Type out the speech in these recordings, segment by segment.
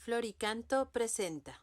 Floricanto presenta.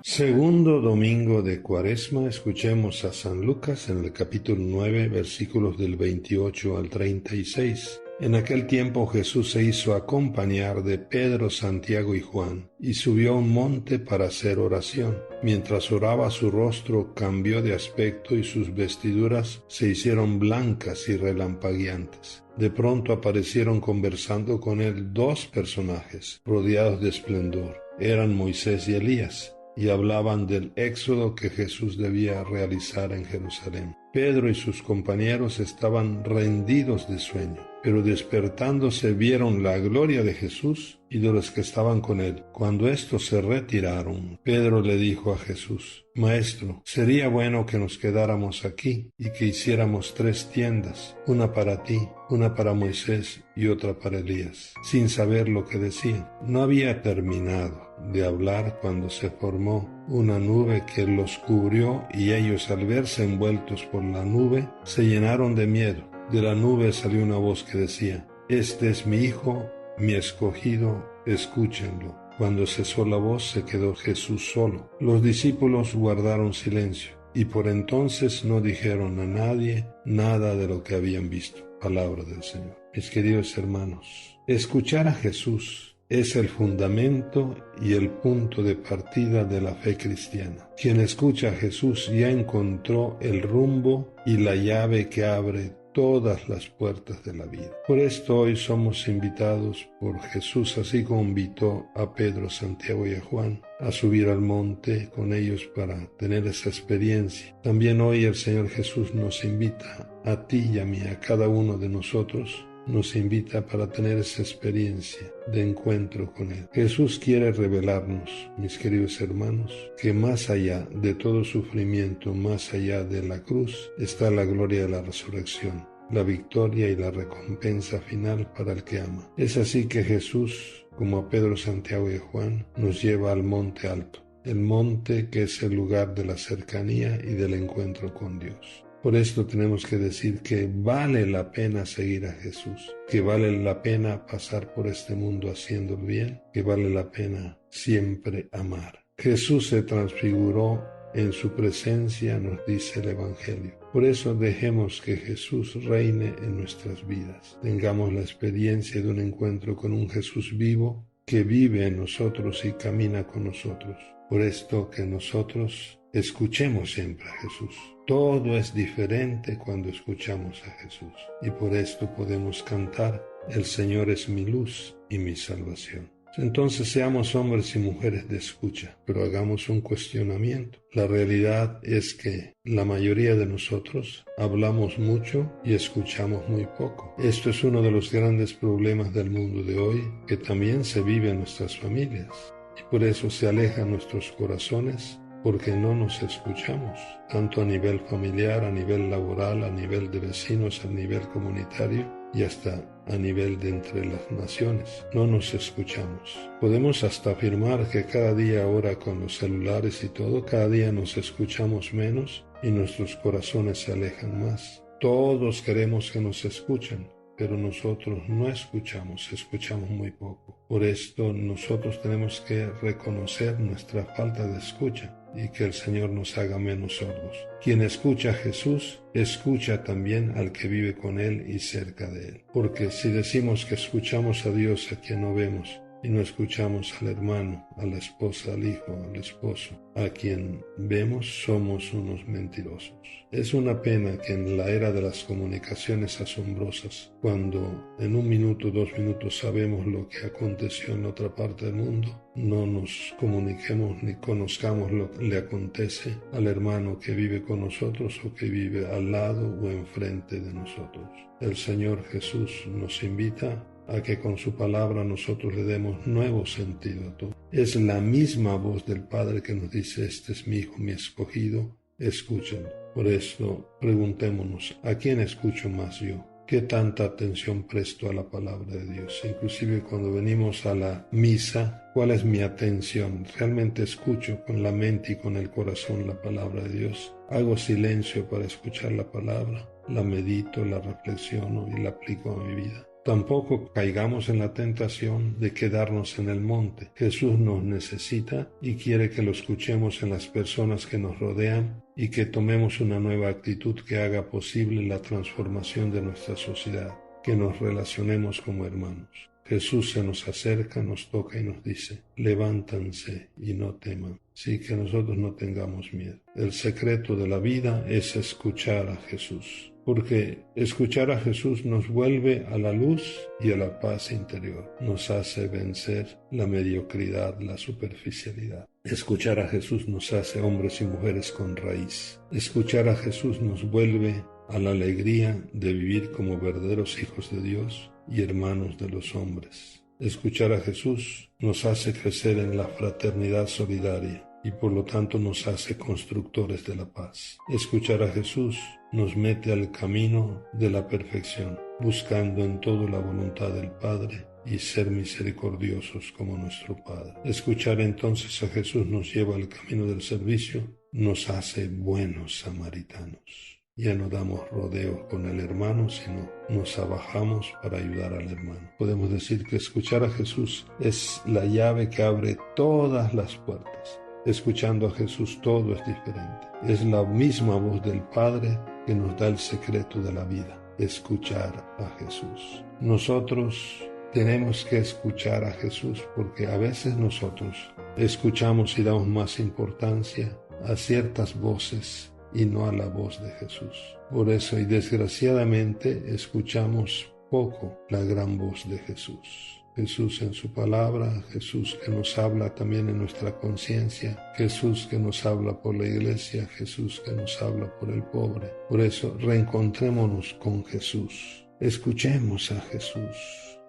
Segundo domingo de Cuaresma, escuchemos a San Lucas en el capítulo 9, versículos del 28 al 36. En aquel tiempo Jesús se hizo acompañar de Pedro, Santiago y Juan, y subió a un monte para hacer oración. Mientras oraba, su rostro cambió de aspecto y sus vestiduras se hicieron blancas y relampagueantes. De pronto aparecieron conversando con él dos personajes, rodeados de esplendor. Eran Moisés y Elías, y hablaban del éxodo que Jesús debía realizar en Jerusalén. Pedro y sus compañeros estaban rendidos de sueño, pero despertándose vieron la gloria de Jesús y de los que estaban con él. Cuando estos se retiraron, Pedro le dijo a Jesús: Maestro, sería bueno que nos quedáramos aquí y que hiciéramos 3 tiendas, una para ti, una para Moisés y otra para Elías, sin saber lo que decían. No había terminado de hablar cuando se formó una nube que los cubrió, y ellos, al verse envueltos por la nube, se llenaron de miedo. De la nube salió una voz que decía: Este es mi Hijo, mi escogido, escúchenlo. Cuando cesó la voz, se quedó Jesús solo. Los discípulos guardaron silencio, y por entonces no dijeron a nadie nada de lo que habían visto. Palabra del Señor. Mis queridos hermanos, escuchar a Jesús es el fundamento y el punto de partida de la fe cristiana. Quien escucha a Jesús ya encontró el rumbo y la llave que abre todas las puertas de la vida. Por esto hoy somos invitados por Jesús, así como invitó a Pedro, Santiago y a Juan a subir al monte con ellos para tener esa experiencia. También hoy el Señor Jesús nos invita a ti y a mí, a cada uno de nosotros, nos invita para tener esa experiencia de encuentro con Él. Jesús quiere revelarnos, mis queridos hermanos, que más allá de todo sufrimiento, más allá de la cruz, está la gloria de la resurrección, la victoria y la recompensa final para el que ama. Es así que Jesús, como a Pedro, Santiago y Juan, nos lleva al monte alto, el monte que es el lugar de la cercanía y del encuentro con Dios. Por esto tenemos que decir que vale la pena seguir a Jesús, que vale la pena pasar por este mundo haciendo el bien, que vale la pena siempre amar. Jesús se transfiguró en su presencia, nos dice el Evangelio. Por eso dejemos que Jesús reine en nuestras vidas. Tengamos la experiencia de un encuentro con un Jesús vivo que vive en nosotros y camina con nosotros. Por esto que nosotros escuchemos siempre a Jesús. Todo es diferente cuando escuchamos a Jesús, y por esto podemos cantar: El Señor es mi luz y mi salvación. Entonces seamos hombres y mujeres de escucha, pero hagamos un cuestionamiento. La realidad es que la mayoría de nosotros hablamos mucho y escuchamos muy poco. Esto es uno de los grandes problemas del mundo de hoy, que también se vive en nuestras familias, y por eso se alejan nuestros corazones, porque no nos escuchamos, tanto a nivel familiar, a nivel laboral, a nivel de vecinos, a nivel comunitario y hasta a nivel de entre las naciones. No nos escuchamos. Podemos hasta afirmar que cada día ahora, con los celulares y todo, cada día nos escuchamos menos y nuestros corazones se alejan más. Todos queremos que nos escuchen, pero nosotros no escuchamos muy poco. Por esto nosotros tenemos que reconocer nuestra falta de escucha y que el Señor nos haga menos sordos. Quien escucha a Jesús, escucha también al que vive con Él y cerca de Él. Porque si decimos que escuchamos a Dios a quien no vemos, y no escuchamos al hermano, a la esposa, al hijo, al esposo, a quien vemos, somos unos mentirosos. Es una pena que en la era de las comunicaciones asombrosas, cuando en 1 minuto, 2 minutos sabemos lo que aconteció en otra parte del mundo, no nos comuniquemos ni conozcamos lo que le acontece al hermano que vive con nosotros o que vive al lado o enfrente de nosotros. El Señor Jesús nos invita a que con su palabra nosotros le demos nuevo sentido a todo. Es la misma voz del Padre que nos dice: Este es mi Hijo, mi escogido, escúchenlo. Por esto preguntémonos: ¿a quién escucho más yo? ¿Qué tanta atención presto a la palabra de Dios? Inclusive cuando venimos a la misa, ¿cuál es mi atención? ¿Realmente escucho con la mente y con el corazón la palabra de Dios? ¿Hago silencio para escuchar la palabra? ¿La medito, la reflexiono y la aplico a mi vida? Tampoco caigamos en la tentación de quedarnos en el monte. Jesús nos necesita y quiere que lo escuchemos en las personas que nos rodean y que tomemos una nueva actitud que haga posible la transformación de nuestra sociedad, que nos relacionemos como hermanos. Jesús se nos acerca, nos toca y nos dice, levántanse y no teman. Sí, que nosotros no tengamos miedo. El secreto de la vida es escuchar a Jesús. Porque escuchar a Jesús nos vuelve a la luz y a la paz interior. Nos hace vencer la mediocridad, la superficialidad. Escuchar a Jesús nos hace hombres y mujeres con raíz. Escuchar a Jesús nos vuelve a la alegría de vivir como verdaderos hijos de Dios y hermanos de los hombres. Escuchar a Jesús nos hace crecer en la fraternidad solidaria y por lo tanto nos hace constructores de la paz. Escuchar a Jesús nos mete al camino de la perfección, buscando en todo la voluntad del Padre y ser misericordiosos como nuestro Padre. Escuchar entonces a Jesús nos lleva al camino del servicio, nos hace buenos samaritanos. Ya no damos rodeos con el hermano, sino nos abajamos para ayudar al hermano. Podemos decir que escuchar a Jesús es la llave que abre todas las puertas. Escuchando a Jesús todo es diferente. Es la misma voz del Padre que nos da el secreto de la vida. Escuchar a Jesús. Nosotros tenemos que escuchar a Jesús porque a veces nosotros escuchamos y damos más importancia a ciertas voces y no a la voz de Jesús. Por eso y desgraciadamente escuchamos poco la gran voz de Jesús. Jesús en su palabra, Jesús que nos habla también en nuestra conciencia, Jesús que nos habla por la iglesia, Jesús que nos habla por el pobre. Por eso reencontrémonos con Jesús, escuchemos a Jesús,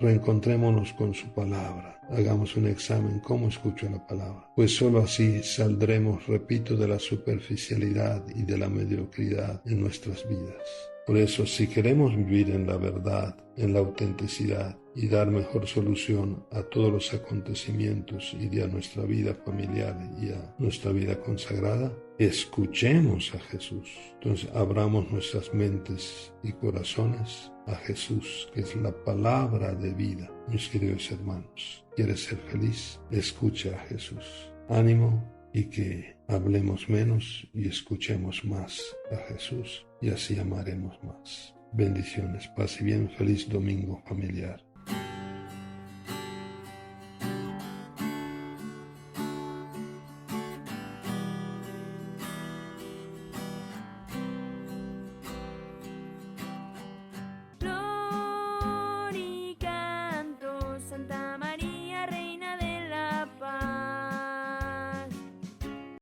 reencontrémonos con su palabra, hagamos un examen, ¿cómo escucho la palabra? Pues solo así saldremos, repito, de la superficialidad y de la mediocridad en nuestras vidas. Por eso, si queremos vivir en la verdad, en la autenticidad y dar mejor solución a todos los acontecimientos y a nuestra vida familiar y a nuestra vida consagrada, escuchemos a Jesús. Entonces, abramos nuestras mentes y corazones a Jesús, que es la palabra de vida. Mis queridos hermanos, ¿quieres ser feliz? Escucha a Jesús. Ánimo y que hablemos menos y escuchemos más a Jesús y así amaremos más. Bendiciones, paz y bien, feliz domingo familiar.